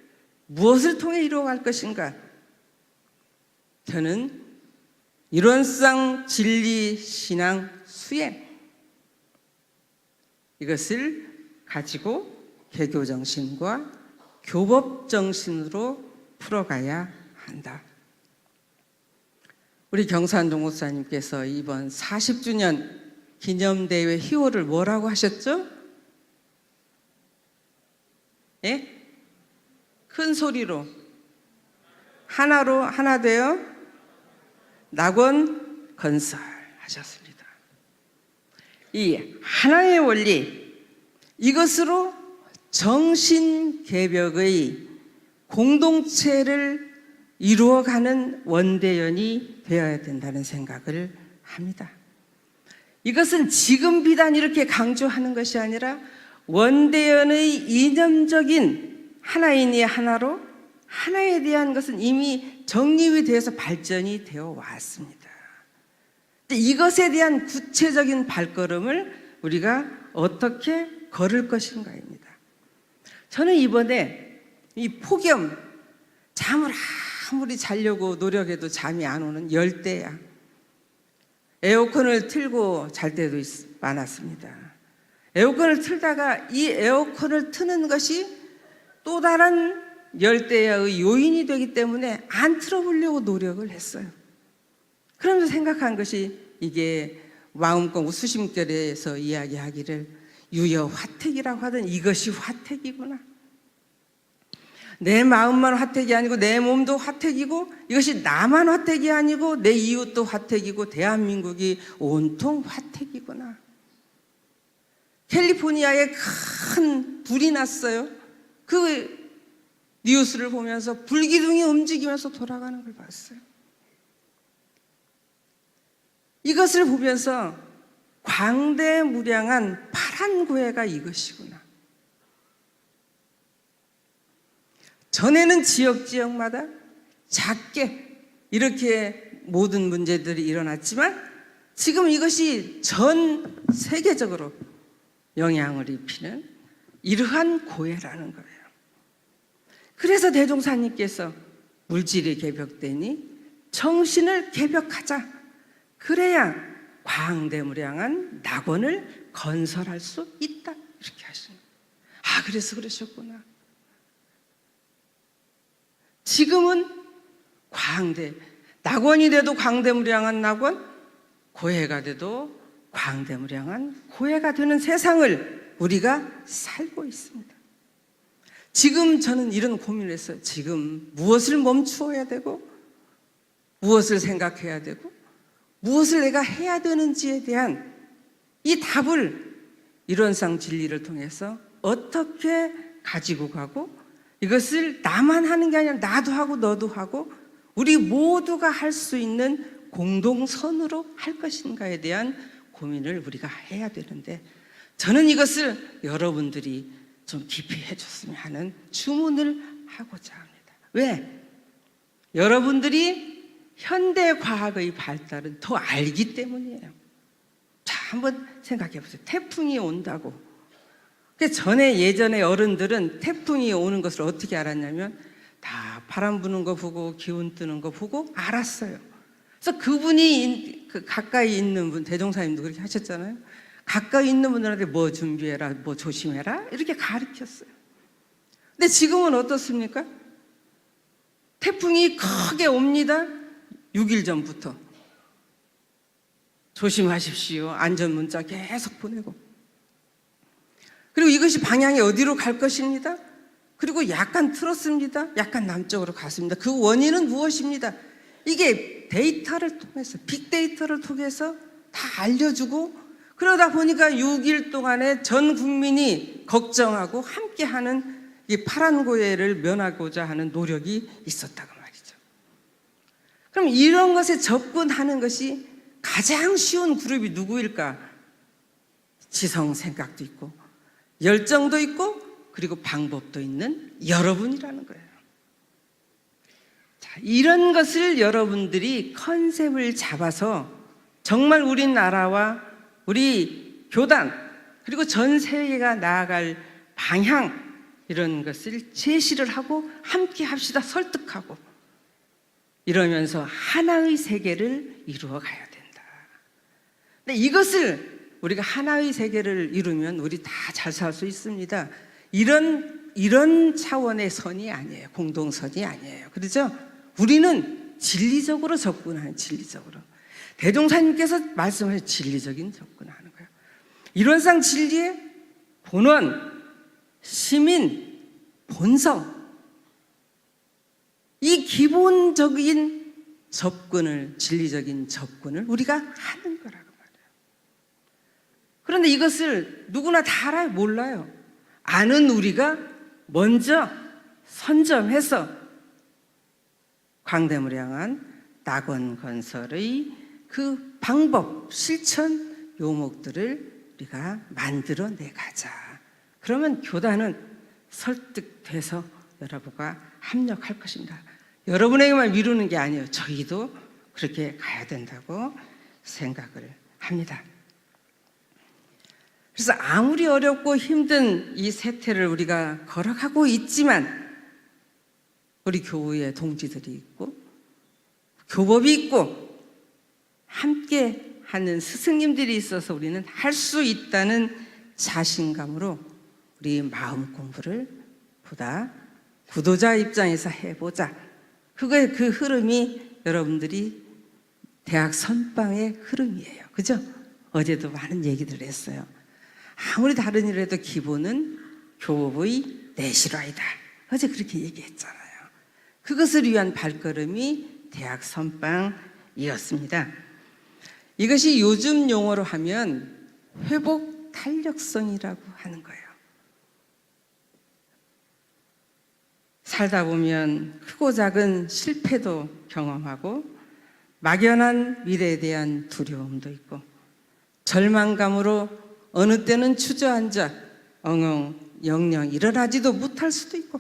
Speaker 7: 무엇을 통해 이루어갈 것인가? 저는 이론상 진리, 신앙, 수행 이것을 가지고 개교정신과 교법정신으로 풀어가야 한다. 우리 경산동 목사님께서 이번 40주년 기념대회 희호를 뭐라고 하셨죠? 예? 큰 소리로 하나로 하나 되어 낙원 건설하셨습니다. 이 하나의 원리, 이것으로 정신개벽의 공동체를 이루어가는 원대연이 되어야 된다는 생각을 합니다. 이것은 지금 비단 이렇게 강조하는 것이 아니라 원대연의 이념적인 하나인이 하나로 하나에 대한 것은 이미 정립이 되어서 발전이 되어 왔습니다. 이것에 대한 구체적인 발걸음을 우리가 어떻게 걸을 것인가입니다. 저는 이번에 이 폭염, 잠을 아무리 자려고 노력해도 잠이 안 오는 열대야. 에어컨을 틀고 잘 때도 많았습니다. 에어컨을 틀다가 이 에어컨을 트는 것이 또 다른 열대야의 요인이 되기 때문에 안 틀어보려고 노력을 했어요. 그러면서 생각한 것이 이게 마음공 수심결에서 이야기하기를 유여화택이라고 하던 이것이 화택이구나. 내 마음만 화택이 아니고 내 몸도 화택이고 이것이 나만 화택이 아니고 내 이웃도 화택이고 대한민국이 온통 화택이구나. 캘리포니아에 큰 불이 났어요. 그 뉴스를 보면서 불기둥이 움직이면서 돌아가는 걸 봤어요. 이것을 보면서 광대무량한 파란 고해가 이것이구나. 전에는 지역마다 작게 이렇게 모든 문제들이 일어났지만 지금 이것이 전 세계적으로 영향을 입히는 이러한 고해라는 거예요. 그래서 대종사님께서 물질이 개벽되니 정신을 개벽하자. 그래야 광대무량한 낙원을 건설할 수 있다. 이렇게 하시는 거예요. 아, 그래서 그러셨구나. 지금은 낙원이 돼도 광대무량한 낙원, 고해가 돼도 광대무량한 고해가 되는 세상을 우리가 살고 있습니다. 지금 저는 이런 고민을 했어요. 지금 무엇을 멈추어야 되고 무엇을 생각해야 되고 무엇을 내가 해야 되는지에 대한 이 답을 이론상 진리를 통해서 어떻게 가지고 가고 이것을 나만 하는 게 아니라 나도 하고 너도 하고 우리 모두가 할 수 있는 공동선으로 할 것인가에 대한 고민을 우리가 해야 되는데 저는 이것을 여러분들이 좀 깊이 해줬으면 하는 주문을 하고자 합니다. 왜? 여러분들이 현대과학의 발달은 더 알기 때문이에요. 자, 한번 생각해 보세요. 태풍이 온다고. 예전에 어른들은 태풍이 오는 것을 어떻게 알았냐면 다 바람 부는 거 보고 기운 뜨는 거 보고 알았어요. 그래서 그분이 가까이 있는 분, 대종사님도 그렇게 하셨잖아요. 가까이 있는 분들한테 뭐 준비해라, 뭐 조심해라 이렇게 가르쳤어요. 근데 지금은 어떻습니까? 태풍이 크게 옵니다. 6일 전부터 조심하십시오. 안전문자 계속 보내고 그리고 이것이 방향이 어디로 갈 것입니다. 그리고 약간 틀었습니다. 약간 남쪽으로 갔습니다. 그 원인은 무엇입니다? 이게 데이터를 통해서 빅데이터를 통해서 다 알려주고 그러다 보니까 6일 동안에 전 국민이 걱정하고 함께하는 이 파란 고해를 면하고자 하는 노력이 있었다고 말이죠. 그럼 이런 것에 접근하는 것이 가장 쉬운 그룹이 누구일까? 지성 생각도 있고 열정도 있고 그리고 방법도 있는 여러분이라는 거예요. 자, 이런 것을 여러분들이 컨셉을 잡아서 정말 우리나라와 우리 교단 그리고 전 세계가 나아갈 방향 이런 것을 제시를 하고 함께 합시다 설득하고 이러면서 하나의 세계를 이루어 가야 된다. 근데 이것을 우리가 하나의 세계를 이루면 우리 다 잘 살 수 있습니다. 이런 차원의 선이 아니에요. 공동선이 아니에요. 그렇죠? 우리는 진리적으로 접근하는 진리적으로. 대종사님께서 말씀하신 진리적인 접근하는 거예요. 이론상 진리의 본원, 시민, 본성 이 기본적인 접근을 진리적인 접근을 우리가 하는 거라고 말해요. 그런데 이것을 누구나 다 알아요? 몰라요. 아는 우리가 먼저 선점해서 광대물을 향한 낙원 건설의 그 방법, 실천 요목들을 우리가 만들어내 가자. 그러면 교단은 설득돼서 여러분과 합력할 것입니다. 여러분에게만 미루는 게 아니에요. 저희도 그렇게 가야 된다고 생각을 합니다. 그래서 아무리 어렵고 힘든 이 세태를 우리가 걸어가고 있지만 우리 교우의 동지들이 있고 교법이 있고 함께 하는 스승님들이 있어서 우리는 할 수 있다는 자신감으로 우리 마음 공부를 보다 구도자 입장에서 해보자. 그거의 그 흐름이 여러분들이 대학 선방의 흐름이에요. 그죠? 어제도 많은 얘기들을 했어요. 아무리 다른 일을 해도 기본은 교법의 내실화이다. 어제 그렇게 얘기했잖아요. 그것을 위한 발걸음이 대학 선방이었습니다. 이것이 요즘 용어로 하면 회복 탄력성이라고 하는 거예요. 살다 보면 크고 작은 실패도 경험하고 막연한 미래에 대한 두려움도 있고 절망감으로 어느 때는 주저앉아 영영 일어나지도 못할 수도 있고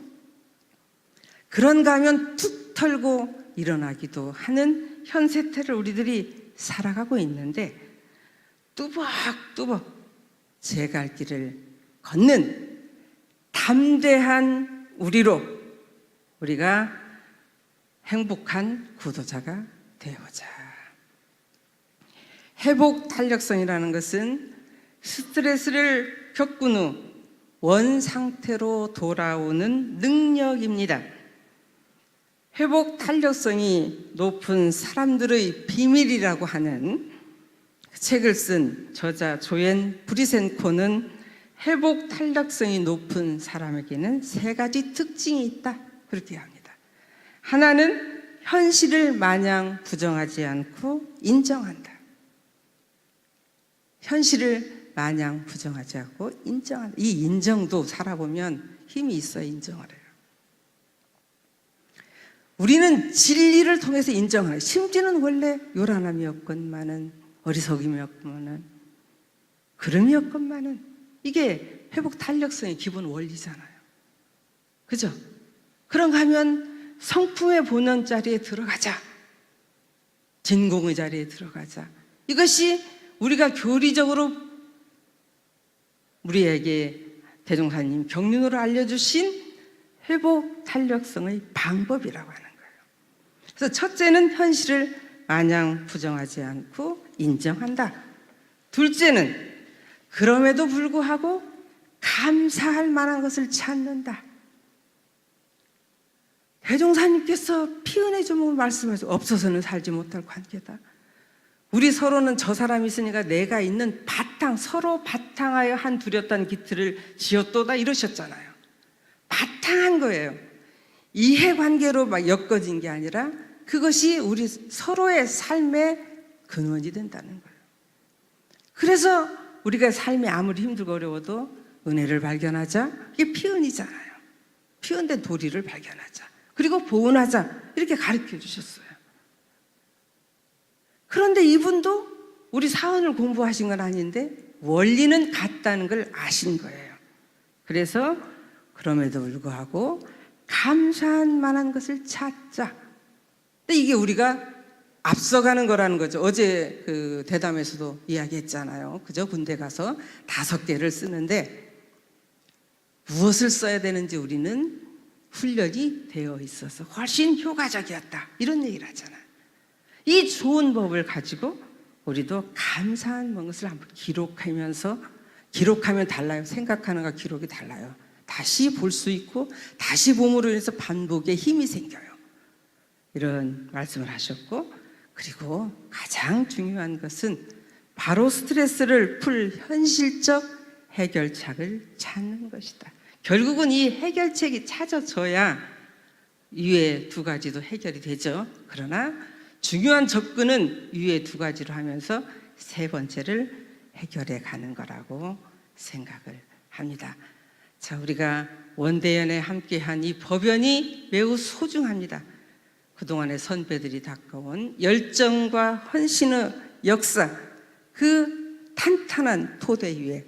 Speaker 7: 그런가 하면 툭 털고 일어나기도 하는 현 세태를 우리들이 살아가고 있는데 뚜벅뚜벅 제 갈 길을 걷는 담대한 우리로 우리가 행복한 구도자가 되어보자. 회복 탄력성이라는 것은 스트레스를 겪은 후 원상태로 돌아오는 능력입니다. 회복 탄력성이 높은 사람들의 비밀이라고 하는 책을 쓴 저자 조엔 브리센코는 회복 탄력성이 높은 사람에게는 세 가지 특징이 있다. 그렇게 합니다. 하나는 현실을 마냥 부정하지 않고 인정한다. 현실을 마냥 부정하지 않고 인정한다. 이 인정도 살아보면 힘이 있어야 인정을 해요. 우리는 진리를 통해서 인정하는, 심지어는 원래 요란함이었건만은, 어리석음이었건만은, 그름이었건만은, 이게 회복 탄력성의 기본 원리잖아요. 그죠? 그런가 하면 성품의 본원 자리에 들어가자, 진공의 자리에 들어가자. 이것이 우리가 교리적으로 우리에게 대종사님 경륜으로 알려주신 회복 탄력성의 방법이라고 하는 거예요. 그래서 첫째는 현실을 마냥 부정하지 않고 인정한다. 둘째는 그럼에도 불구하고 감사할 만한 것을 찾는다. 대종사님께서 피은혜 주목을 말씀하셔서 없어서는 살지 못할 관계다. 우리 서로는 저 사람이 있으니까 내가 있는 바탕, 서로 바탕하여 한 두렸단 기틀을 지었도다 이러셨잖아요. 바탕한 거예요. 이해관계로 막 엮어진 게 아니라 그것이 우리 서로의 삶의 근원이 된다는 거예요. 그래서 우리가 삶이 아무리 힘들고 어려워도 은혜를 발견하자. 이게 피은이잖아요. 피은된 도리를 발견하자. 그리고 보은하자. 이렇게 가르쳐 주셨어요. 그런데 이분도 우리 사언을 공부하신 건 아닌데 원리는 같다는 걸 아신 거예요. 그래서 그럼에도 불구하고 감사할 만한 것을 찾자. 근데 이게 우리가 앞서가는 거라는 거죠. 어제 그 대담에서도 이야기했잖아요. 그죠? 군대 가서 5개를 쓰는데 무엇을 써야 되는지 우리는 훈련이 되어 있어서 훨씬 효과적이었다. 이런 얘기를 하잖아요. 이 좋은 법을 가지고 우리도 감사한 것을 한번 기록하면서, 기록하면 달라요. 생각하는 것과 기록이 달라요. 다시 볼 수 있고 다시 봄으로 인해서 반복의 힘이 생겨요. 이런 말씀을 하셨고, 그리고 가장 중요한 것은 바로 스트레스를 풀 현실적 해결책을 찾는 것이다. 결국은 이 해결책이 찾아져야 위에 2가지도 해결이 되죠. 그러나 중요한 접근은 위에 2가지로 하면서 3번째를 해결해 가는 거라고 생각을 합니다. 자, 우리가 원대연에 함께한 이 법연이 매우 소중합니다. 그동안의 선배들이 닦아온 열정과 헌신의 역사, 그 탄탄한 토대 위에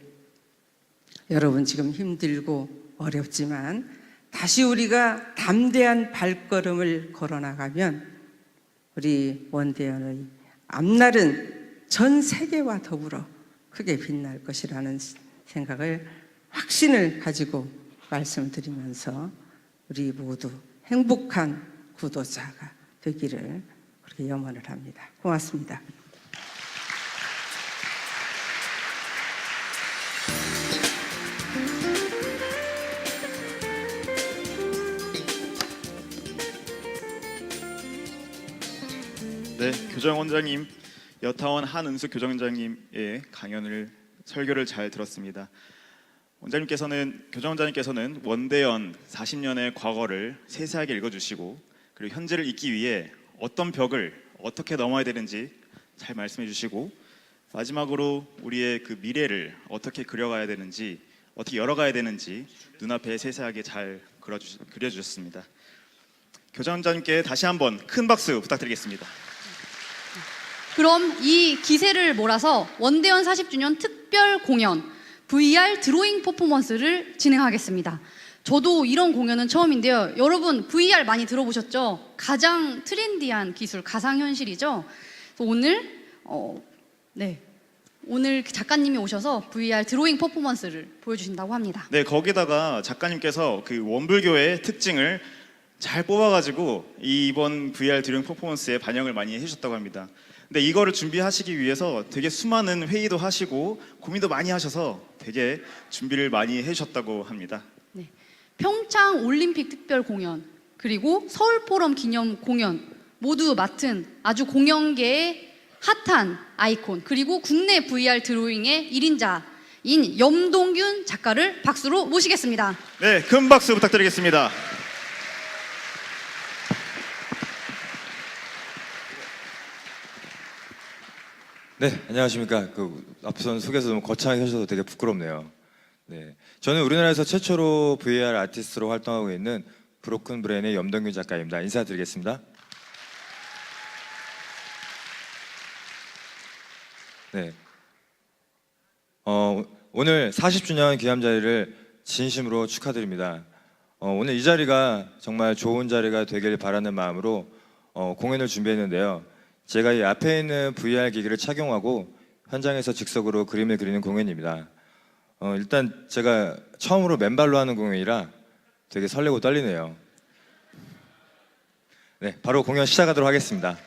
Speaker 7: 여러분 지금 힘들고 어렵지만 다시 우리가 담대한 발걸음을 걸어나가면 우리 원대연의 앞날은 전 세계와 더불어 크게 빛날 것이라는 생각을, 확신을 가지고 말씀드리면서 우리 모두 행복한 구도자가 되기를 그렇게 염원을 합니다. 고맙습니다.
Speaker 1: 네, 교장원장님, 여타원 한은수 교장원장님의 설교를 잘 들었습니다. 교장원장님께서는 원대연 40년의 과거를 세세하게 읽어주시고, 그리고 현재를 잊기 위해 어떤 벽을 어떻게 넘어야 되는지 잘 말씀해 주시고, 마지막으로 우리의 그 미래를 어떻게 그려가야 되는지, 어떻게 열어가야 되는지 눈앞에 세세하게 잘 그려주셨습니다. 교장원장님께 다시 한번 큰 박수 부탁드리겠습니다.
Speaker 2: 그럼 이 기세를 몰아서 원대연 40주년 특별 공연 VR 드로잉 퍼포먼스를 진행하겠습니다. 저도 이런 공연은 처음인데요. 여러분 VR 많이 들어보셨죠? 가장 트렌디한 기술, 가상현실이죠. 오늘 작가님이 오셔서 VR 드로잉 퍼포먼스를 보여주신다고 합니다.
Speaker 1: 네, 거기다가 작가님께서 그 원불교의 특징을 잘 뽑아가지고 이번 VR 드로잉 퍼포먼스에 반영을 많이 해주셨다고 합니다. 근데 이거를 준비하시기 위해서 되게 수많은 회의도 하시고 고민도 많이 하셔서 되게 준비를 많이 해주셨다고 합니다.
Speaker 2: 네, 평창 올림픽 특별 공연, 그리고 서울 포럼 기념 공연 모두 맡은 아주 공연계의 핫한 아이콘, 그리고 국내 VR 드로잉의 1인자인 염동균 작가를 박수로 모시겠습니다.
Speaker 1: 네, 큰 박수 부탁드리겠습니다.
Speaker 8: 네, 안녕하십니까. 앞선 소개에서 너무 거창하게 하셔서 되게 부끄럽네요. 네, 저는 우리나라에서 최초로 VR 아티스트로 활동하고 있는 브로큰 브레인의 염동균 작가입니다. 인사드리겠습니다. 네, 오늘 40주년 기념 자리를 진심으로 축하드립니다. 오늘 이 자리가 정말 좋은 자리가 되길 바라는 마음으로 공연을 준비했는데요. 제가 이 앞에 있는 VR 기기를 착용하고 현장에서 즉석으로 그림을 그리는 공연입니다. 일단 제가 처음으로 맨발로 하는 공연이라 되게 설레고 떨리네요. 네, 바로 공연 시작하도록 하겠습니다.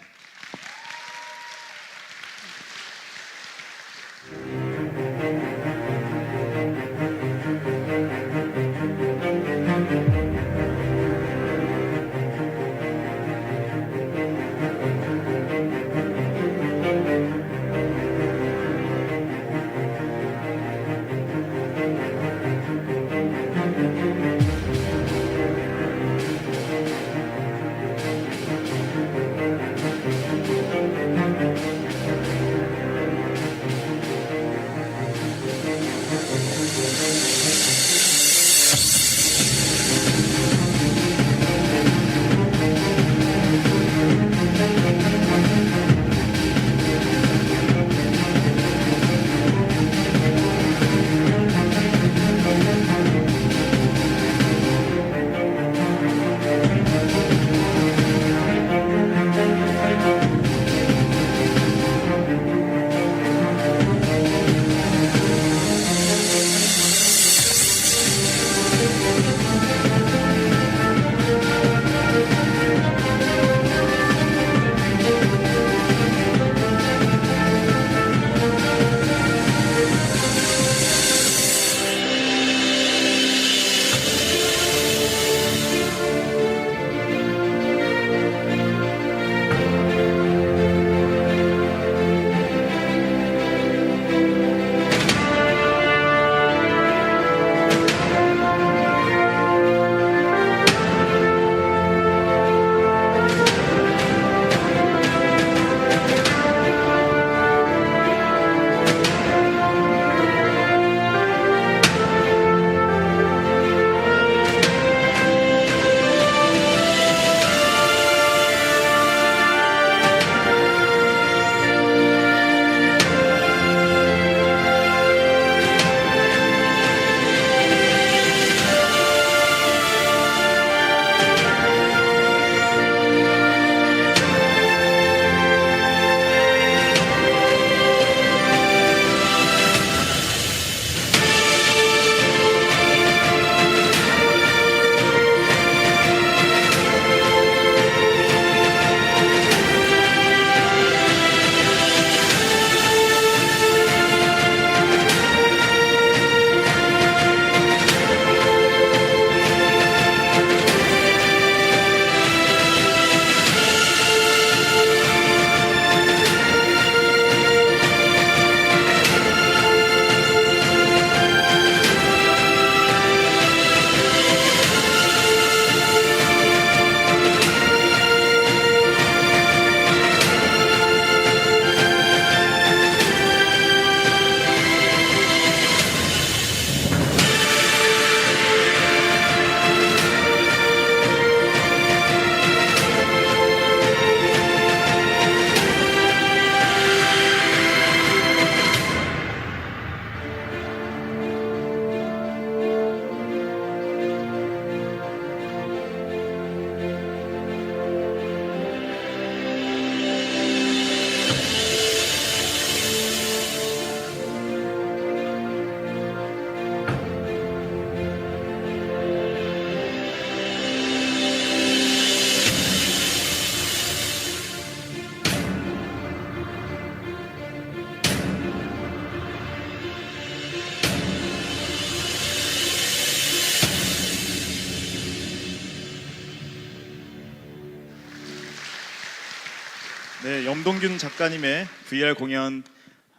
Speaker 1: 네, 염동균 작가님의 VR 공연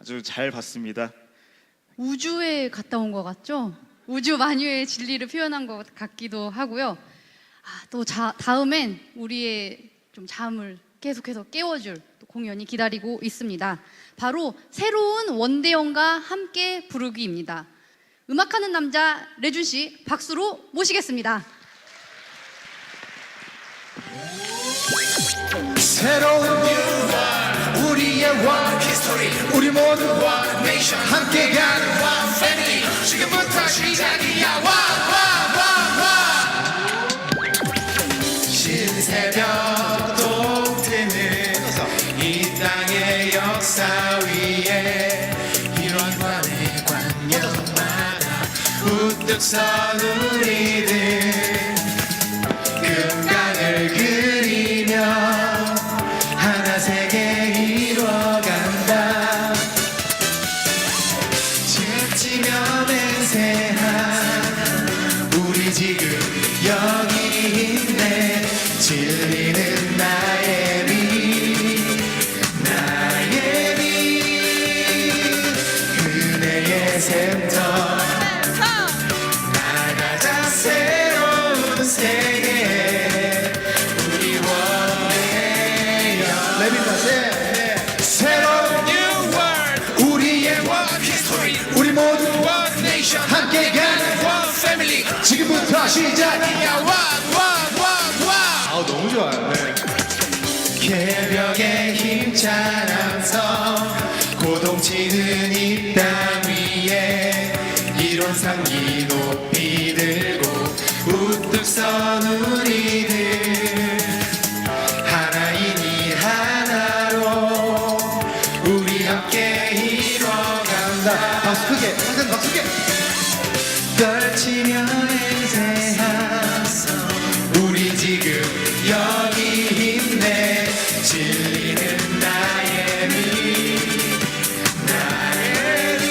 Speaker 1: 아주 잘 봤습니다.
Speaker 2: 우주에 갔다 온 것 같죠? 우주 만유의 진리를 표현한 것 같기도 하고요. 또 다음엔 우리의 좀 잠을 계속해서 깨워줄 또 공연이 기다리고 있습니다. 바로 새로운 원대연과 함께 부르기입니다. 음악하는 남자 레준 씨 박수로 모시겠습니다.
Speaker 9: 새로운 우리의 원 히스토리 우리 모두 원 네이션 함께 가는 원 패밀리 지금부터 시작이야 신새벽 동트는 이 땅의 역사 위에 일원만의 광명마다 우뚝 선 우리들 금강을 그리며 하나 세계 이뤄간다 짙으며 맹세한 우리 지금 여기 있네 진리는 나의 빛 나의 빛 은혜의 샘터 나가자 새로운 세계 우리 원대연 새로운 new world 우리의 원 히스토리 우리 모두 원 네이션 함께 가는 원 패밀리 지금부터 시작이야 너무 좋아요. 개벽에 힘찬 함성 고동치는 이 땅 위에 이론상기 높이 들고 우뚝 선 우리들 하나인 이 하나로 우리 함께 이뤄간다 박수 크게 항상 박수 크게 떨치며 맹세한 우리 지금 여기 있네 진리는 나의 빛 나의 빛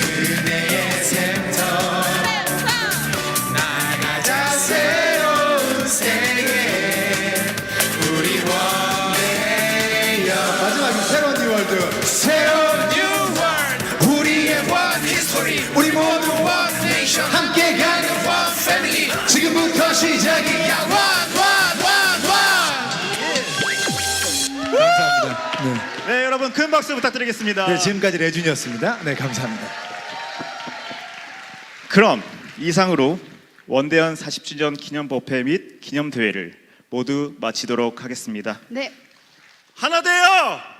Speaker 9: 은혜의 샘터 나가자 새로운 세계 우리 원대연 마지막에 새로운 뉴월드 새로운 뉴월드 우리의 원 히스토리 우리 모두 원 네이션 함께 가는 원 패밀리 지금부터 시작이야
Speaker 10: 감사합니다.
Speaker 1: 네, 여러분 큰 박수 부탁드리겠습니다.
Speaker 10: 네, 지금까지 레준이었습니다. 네, 감사합니다.
Speaker 1: 그럼 이상으로 원대연 40주년 기념 법회 및 기념 대회를 모두 마치도록 하겠습니다.
Speaker 2: 네.
Speaker 1: 하나 되어!